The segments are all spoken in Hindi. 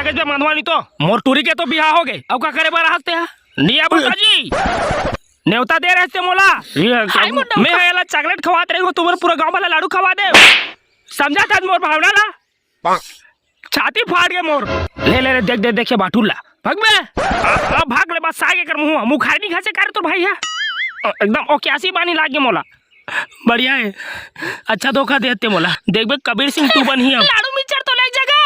कागज पे मनवानी तो मोर टूरी के तो बिहार हो गए। अब का करे बार हंसते हैं निया जी नेवता दे रहे थे मोला मैं है चॉकलेट खवाते रही तुम्हारे पूरा गांव वाला लाडू खवा दे। समझा था मोर भावना ला छाती फाड़ गए मोर। ले ले देख देख देखिए बाटूला भाग में अब भाग ले बस आगे कर मुंह खाई नहीं घसे कर तो भाई है एकदम ओके आसी बानी लागे मोला बढ़िया है। अच्छा धोखा देते मोला देख बे कबीर सिंह तू बन ही अब लाडू मिचर तो ले जगह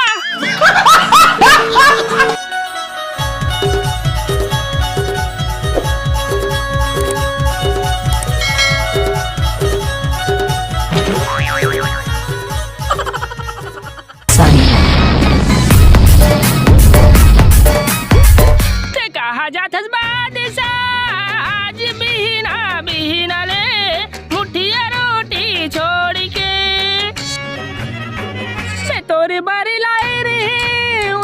कहा जात आज बिना बिना ले मुठिया रोटी छोड़ के मैं तोरी बारी लाई रे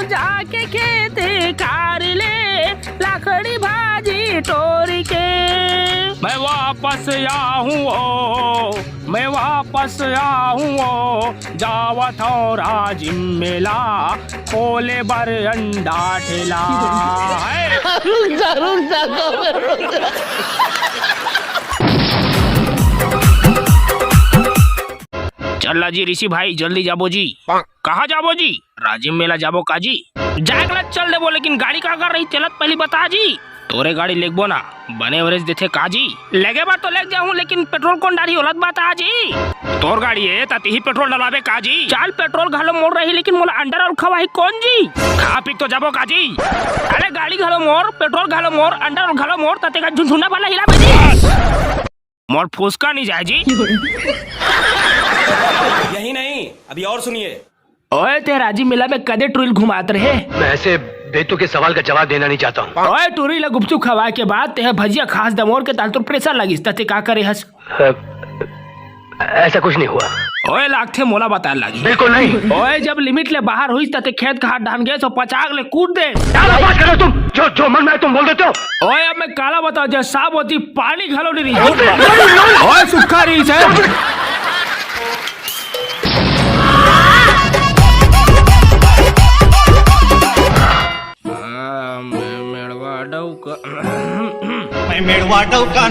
जाके खेत खार ले लाखड़ी भाजी तोड़ के मैं वापस आऊँ जावत और आज मेला खोले बर अंडा ठेला रुक जा चल जी ऋषि भाई जल्दी जाबो जी। कहाँ जाबो जी? राजिम मेला जाबो का जी जागला चल देबो लेकिन गाड़ी का कर रही चलत पहले बता जी। तोरे गाड़ी लेगबो ना बने एवरेज देथे का जी लेगे बार तो लेग जाऊँ लेकिन पेट्रोल कौन डाली होलत बता जी। तोर गाड़ी है तती ही पेट्रोल डलावे का जी। चाल पेट्रोल घालो मोड़ रही लेकिन मोला अंडर और खवाही कौन जी खा पी तो जाबो का जी। अरे गाड़ी घालो मोड़ पेट्रोल घालो मोड़ अंडर और घालो मोड़ तते का झुनझुना वाला हिला जी मोर फुसका नहीं जाए जी। यही नहीं अभी और सुनिए। ओए ते राजी मेला में कदे टूरिल घुमात रहे। मैं ऐसे बेतु के सवाल का जवाब देना नहीं चाहता हूँ। ओए टूरिल गुपचुप खवा के बाद ते भजिया खास दमोर के ताल तो प्रेशर लगिस तते का करे हस। ऐसा कुछ नहीं हुआ। ओए लागथे मोला बता लगी बिल्कुल नहीं। ओए जब लिमिट ले बाहर हुई तते खेत का हाथ डाल गए तो पचाक ले कूद दे। क्या बात कर रहे हो तुम? जो मन में तुम बोल देते हो। ओए अब मैं काला बताओ जब साफ होती पानी घालो नहीं रही। ओए सुखा रही है मैं मेड़वा डौका